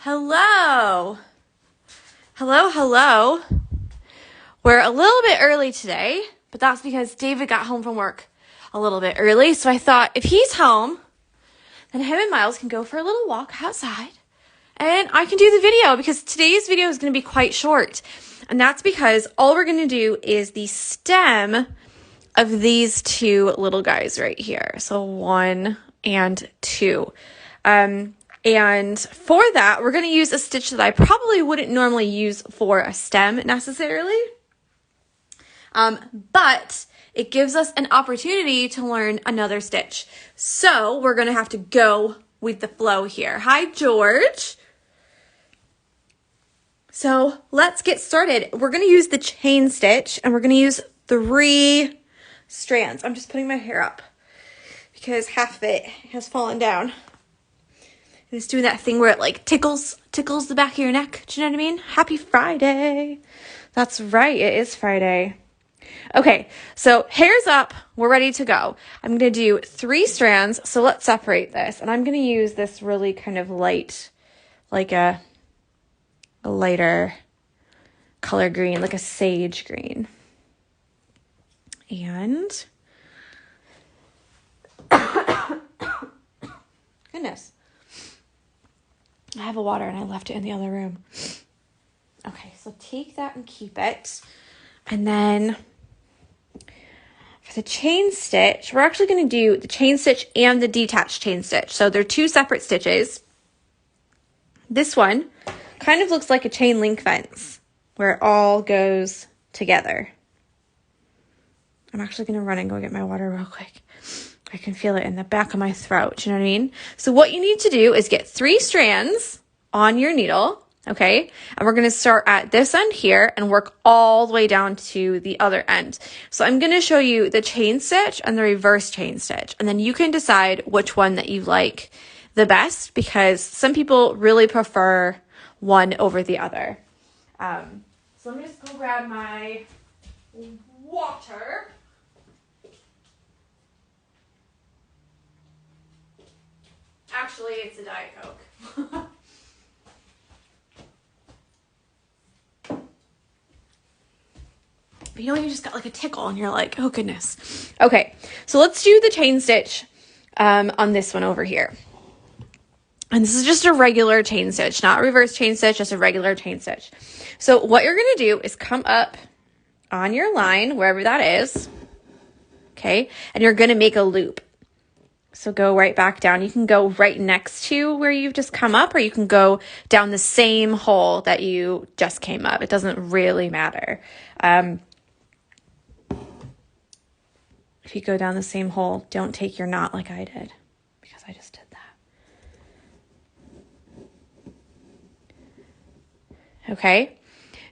Hello. Hello. We're a little bit early today, but that's because David got home from work a little bit early. So I thought if he's home, then him and Miles can go for a little walk outside and I can do the video because today's video is going to be quite short. And that's because all we're going to do is the stem of these two little guys right here. So 1 and 2. And for that, we're going to use a stitch that I probably wouldn't normally use for a stem necessarily. But it gives us an opportunity to learn another stitch. So we're going to have to go with the flow here. Hi, George. So let's get started. We're going to use the chain stitch and we're going to use 3 strands. I'm just putting my hair up because half of it has fallen down. It's doing that thing where it like tickles the back of your neck. Do you know what I mean? Happy Friday. That's right. It is Friday. Okay. So hair's up. We're ready to go. I'm going to do 3 strands. So let's separate this. And I'm going to use this really kind of light, like a lighter color green, like a sage green. And goodness. I have a water and I left it in the other room. Okay, so take that and keep it. And then for the chain stitch, we're actually going to do the chain stitch and the detached chain stitch. So they're 2 separate stitches. This one kind of looks like a chain link fence where it all goes together. I'm actually going to run and go get my water real quick. I can feel it in the back of my throat. Do you know what I mean? So what you need to do is get 3 strands on your needle, okay? And we're going to start at this end here and work all the way down to the other end. So I'm going to show you the chain stitch and the reverse chain stitch. And then you can decide which one that you like the best because some people really prefer one over the other. So let me just go grab my water. Actually, it's a Diet Coke. But you know when you just got like a tickle and you're like, oh goodness. Okay, so let's do the chain stitch on this one over here. And this is just a regular chain stitch, not a reverse chain stitch, just a regular chain stitch. So what you're going to do is come up on your line, wherever that is, okay? And you're going to make a loop. So go right back down. You can go right next to where you've just come up, or you can go down the same hole that you just came up. It doesn't really matter. If you go down the same hole, don't take your knot like I did, because I just did that. Okay.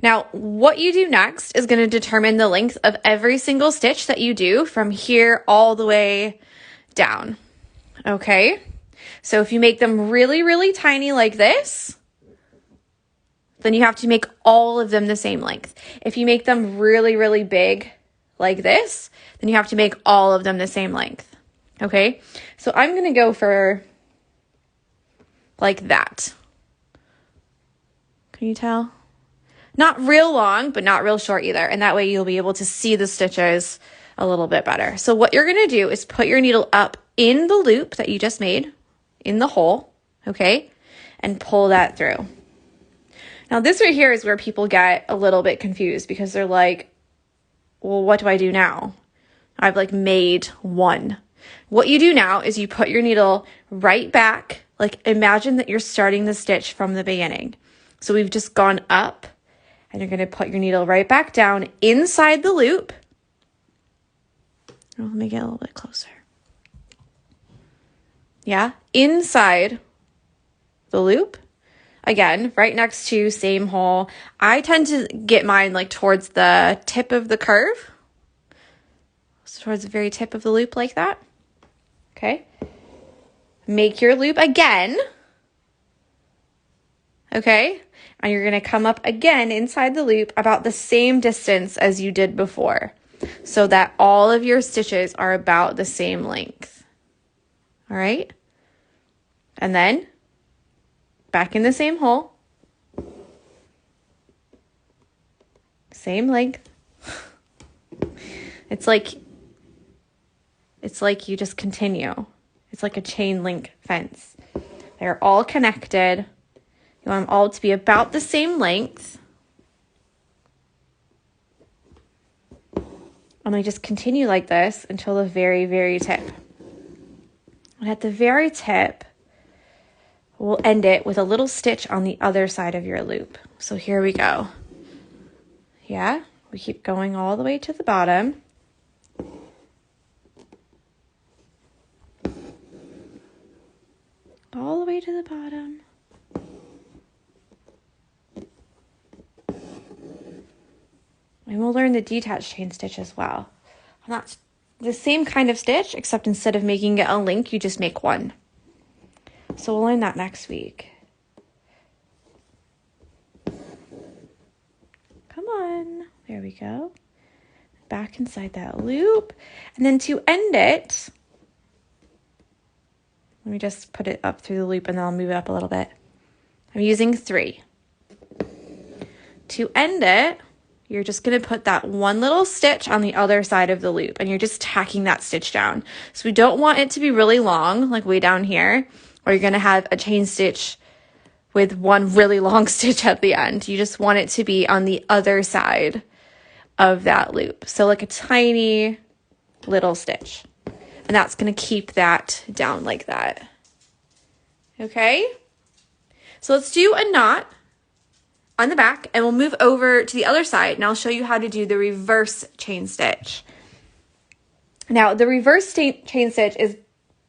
Now, what you do next is going to determine the length of every single stitch that you do from here all the way down. Okay, so if you make them really, really tiny like this, then you have to make all of them the same length. If you make them really, really big like this, then you have to make all of them the same length. Okay, so I'm going to go for like that. Can you tell? Not real long, but not real short either. And that way you'll be able to see the stitches a little bit better. So what you're going to do is put your needle up in the loop that you just made, in the hole, okay, and pull that through. Now this right here is where people get a little bit confused because they're like, well, what do I do now? I've like made one. What you do now is you put your needle right back, like imagine that you're starting the stitch from the beginning. So we've just gone up and you're going to put your needle right back down inside the loop. Let me get a little bit closer. Yeah, inside the loop. Again, right next to same hole. I tend to get mine like towards the tip of the curve. So towards the very tip of the loop like that. Okay. Make your loop again. Okay. And you're going to come up again inside the loop about the same distance as you did before, so that all of your stitches are about the same length. All right. And then back in the same hole. Same length. It's like you just continue. It's like a chain link fence. They're all connected. You want them all to be about the same length. And they just continue like this until the very, very tip. And at the very tip, we'll end it with a little stitch on the other side of your loop. So here we go. Yeah, we keep going all the way to the bottom. All the way to the bottom. And we'll learn the detached chain stitch as well. And that's the same kind of stitch, except instead of making it a link, you just make one. So we'll learn that next week. Come on. There we go. Back inside that loop. And then to end it, let me just put it up through the loop and then I'll move it up a little bit. I'm using 3. To end it, you're just going to put that one little stitch on the other side of the loop and you're just tacking that stitch down. So we don't want it to be really long, like way down here, or you're going to have a chain stitch with one really long stitch at the end. You just want it to be on the other side of that loop. So like a tiny little stitch. And that's going to keep that down like that. Okay? So let's do a knot on the back and we'll move over to the other side and I'll show you how to do the reverse chain stitch. Now the reverse chain stitch is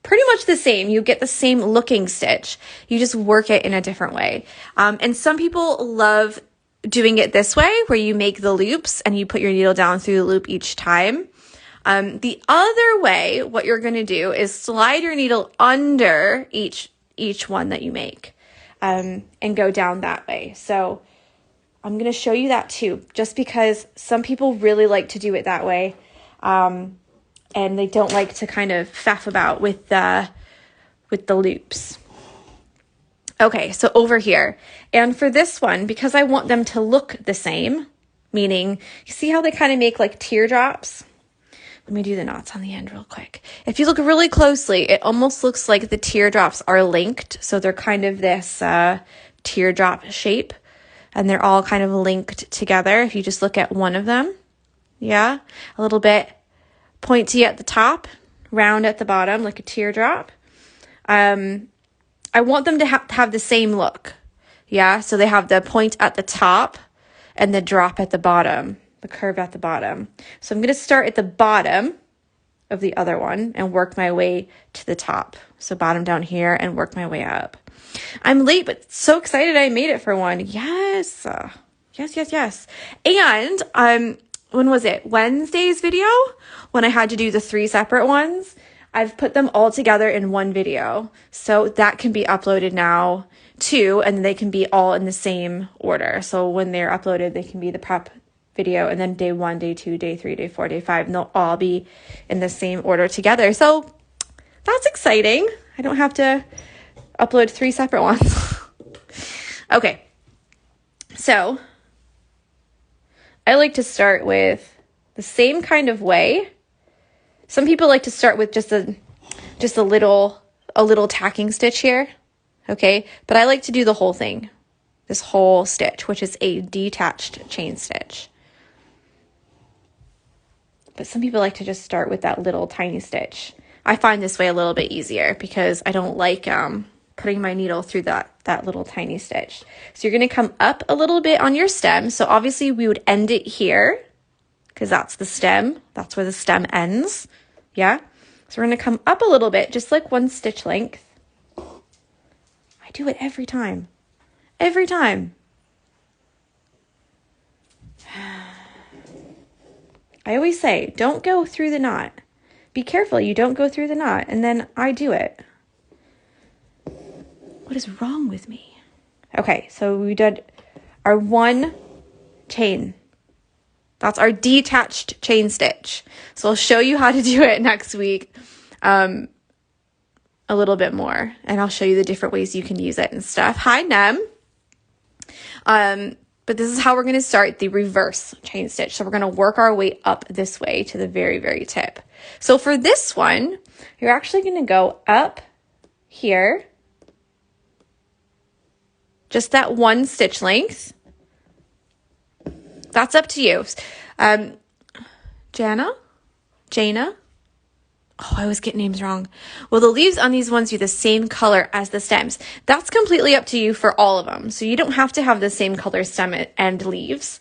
pretty much the same. You get the same looking stitch. You just work it in a different way. And some people love doing it this way where you make the loops and you put your needle down through the loop each time. The other way, what you're going to do is slide your needle under each one that you make and go down that way. So I'm going to show you that too, just because some people really like to do it that way. And they don't like to kind of faff about with the loops. Okay, so over here. And for this one, because I want them to look the same, meaning, you see how they kind of make like teardrops? Let me do the knots on the end real quick. If you look really closely, it almost looks like the teardrops are linked. So they're kind of this teardrop shape. And they're all kind of linked together if you just look at one of them. Yeah, a little bit pointy at the top, round at the bottom, like a teardrop. I want them to have the same look. Yeah, so they have the point at the top and the drop at the bottom, the curve at the bottom. So I'm going to start at the bottom of the other one and work my way to the top. So bottom down here and work my way up. I'm late, but so excited I made it for one. Yes. Yes. And when was it? Wednesday's video? When I had to do the 3 separate ones. I've put them all together in one video. So that can be uploaded now too, and they can be all in the same order. So when they're uploaded, they can be the prep video and then day 1, day 2, day 3, day 4, day 5, and they'll all be in the same order together. So that's exciting. I don't have to upload 3 separate ones. Okay. So I like to start with the same kind of way. Some people like to start with just a little tacking stitch here. Okay. But I like to do the whole thing, this whole stitch, which is a detached chain stitch. But some people like to just start with that little tiny stitch. I find this way a little bit easier because I don't like putting my needle through that little tiny stitch. So you're going to come up a little bit on your stem. So obviously we would end it here because that's the stem. That's where the stem ends. Yeah. So we're going to come up a little bit, just like 1 stitch length. I do it every time. Every time. I always say, don't go through the knot. Be careful you don't go through the knot. And then I do it. What is wrong with me? Okay, so we did our 1 chain. That's our detached chain stitch. So I'll show you how to do it next week. a little bit more, and I'll show you the different ways you can use it and stuff. Hi, Nem. But this is how we're going to start the reverse chain stitch. So we're going to work our way up this way to the very, very tip. So for this one, you're actually going to go up here, just that one stitch length. That's up to you. Jana? Oh, I always get names wrong. Well, the leaves on these ones are the same color as the stems. That's completely up to you for all of them. So you don't have to have the same color stem and leaves.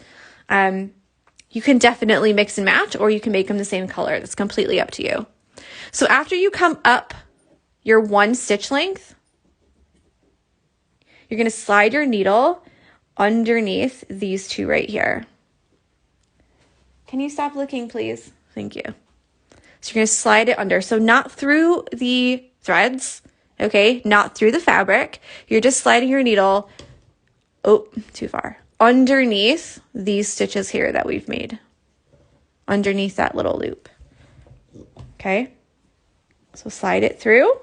You can definitely mix and match, or you can make them the same color. That's completely up to you. So after you come up your one stitch length, you're going to slide your needle underneath these two right here. Can you stop looking, please? Thank you. So you're going to slide it under. So not through the threads, okay? Not through the fabric. You're just sliding your needle, oh, too far, underneath these stitches here that we've made, underneath that little loop, okay? So slide it through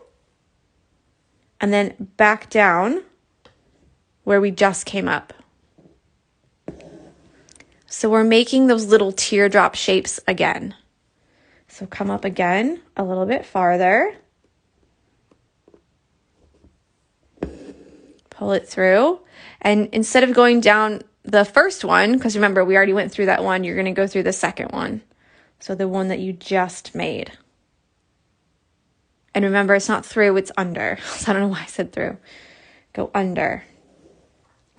and then back down where we just came up. So we're making those little teardrop shapes again. So come up again a little bit farther. Pull it through. And instead of going down the first one, because remember, we already went through that one, you're going to go through the second one. So the one that you just made. And remember, it's not through, it's under. So I don't know why I said through. Go under.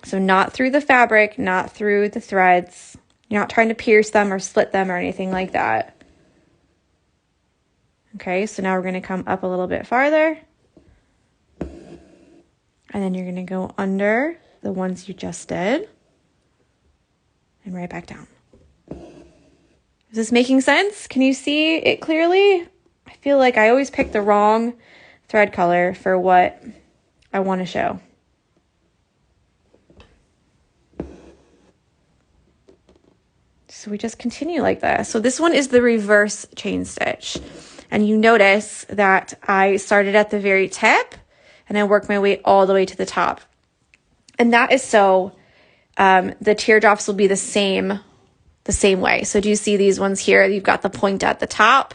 So not through the fabric, not through the threads. You're not trying to pierce them or split them or anything like that. Okay, so now we're going to come up a little bit farther. And then you're going to go under the ones you just did. And right back down. Is this making sense? Can you see it clearly? I feel like I always pick the wrong thread color for what I want to show. So we just continue like this. So this one is the reverse chain stitch. And you notice that I started at the very tip and I worked my way all the way to the top. And that is so the teardrops will be the same way. So do you see these ones here? You've got the point at the top.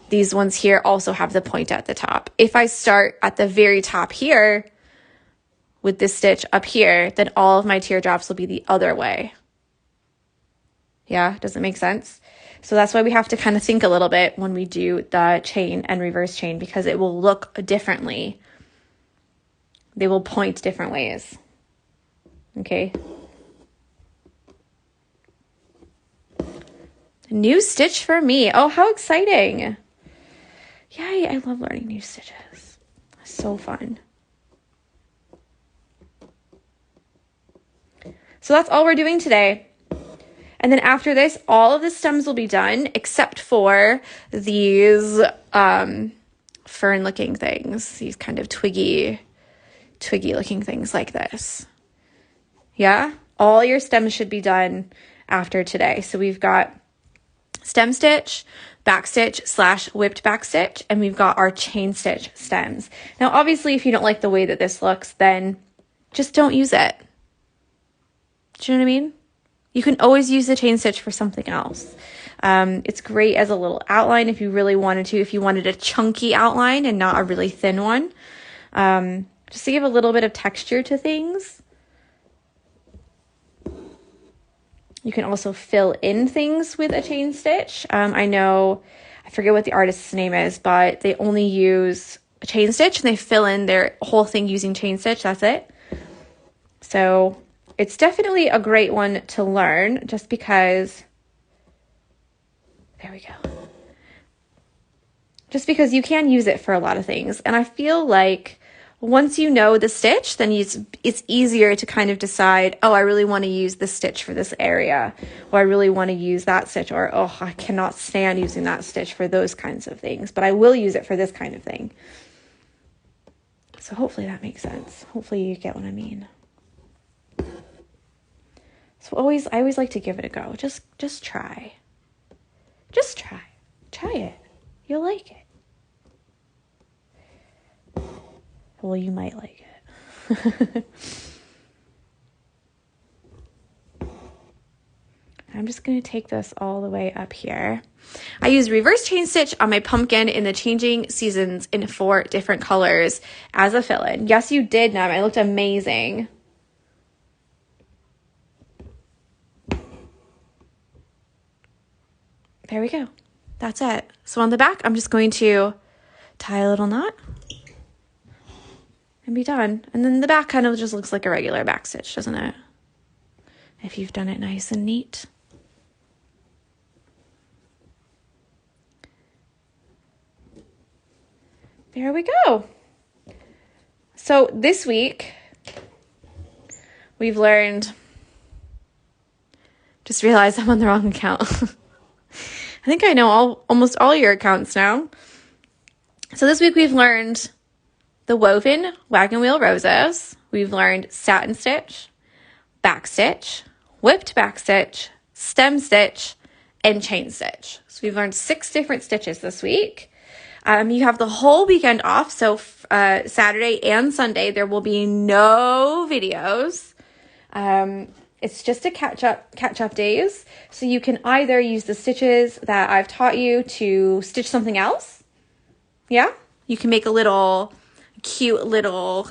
These ones here also have the point at the top. If I start at the very top here with this stitch up here, then all of my teardrops will be the other way. Yeah, does it make sense? So that's why we have to kind of think a little bit when we do the chain and reverse chain, because it will look differently. They will point different ways. Okay. New stitch for me. Oh, how exciting. Yay, I love learning new stitches. It's so fun. So that's all we're doing today. And then after this, all of the stems will be done except for these fern-looking things, these kind of twiggy looking things like this. Yeah, all your stems should be done after today. So we've got stem stitch, back stitch / whipped back stitch, and we've got our chain stitch stems. Now, obviously, if you don't like the way that this looks, then just don't use it. Do you know what I mean? You can always use the chain stitch for something else. It's great as a little outline if you really wanted to, if you wanted a chunky outline and not a really thin one. Just to give a little bit of texture to things. You can also fill in things with a chain stitch. I forget what the artist's name is, but they only use a chain stitch and they fill in their whole thing using chain stitch. That's it. So it's definitely a great one to learn just because, there we go. Just because you can use it for a lot of things. And I feel like once you know the stitch, then it's easier to kind of decide, oh, I really want to use this stitch for this area, or I really want to use that stitch, or, oh, I cannot stand using that stitch for those kinds of things, but I will use it for this kind of thing. So hopefully that makes sense. Hopefully you get what I mean. So I always like to give it a go. Just try. Just try. Try it. You'll like it. Well, you might like it. I'm just going to take this all the way up here. I used reverse chain stitch on my pumpkin in the changing seasons in 4 different colors as a fill-in. Yes, you did, Nam. It looked amazing. There we go. That's it. So on the back, I'm just going to tie a little knot and be done. And then the back kind of just looks like a regular back stitch, doesn't it? If you've done it nice and neat. There we go. So this week, we've learned, just realized I'm on the wrong account. I think I know almost all your accounts now. So this week we've learned the woven wagon wheel roses. We've learned satin stitch, back stitch, whipped back stitch, stem stitch, and chain stitch. So we've learned 6 different stitches this week. You have the whole weekend off, so Saturday and Sunday there will be no videos. It's just a catch up days, so you can either use the stitches that I've taught you to stitch something else. Yeah, you can make a little cute little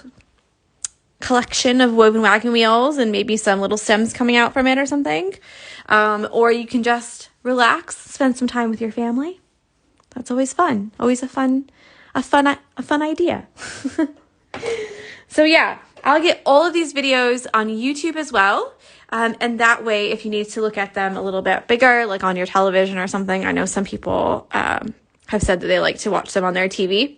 collection of woven wagon wheels and maybe some little stems coming out from it or something. Or you can just relax, spend some time with your family. That's always fun. Always a fun idea. So yeah, I'll get all of these videos on YouTube as well. And that way, if you need to look at them a little bit bigger, like on your television or something, I know some people have said that they like to watch them on their TV.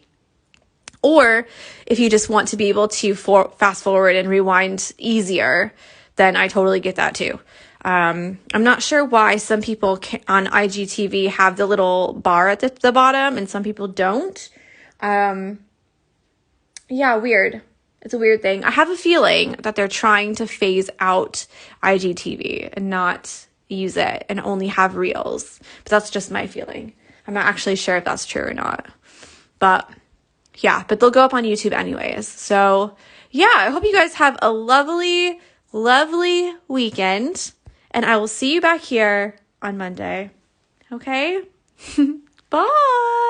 Or if you just want to be able to fast forward and rewind easier, then I totally get that too. I'm not sure why some people on IGTV have the little bar at the bottom and some people don't. Yeah, weird. It's a weird thing. I have a feeling that they're trying to phase out IGTV and not use it and only have reels. But that's just my feeling. I'm not actually sure if that's true or not. But yeah, but they'll go up on YouTube anyways. So yeah, I hope you guys have a lovely, lovely weekend. And I will see you back here on Monday. Okay? Bye.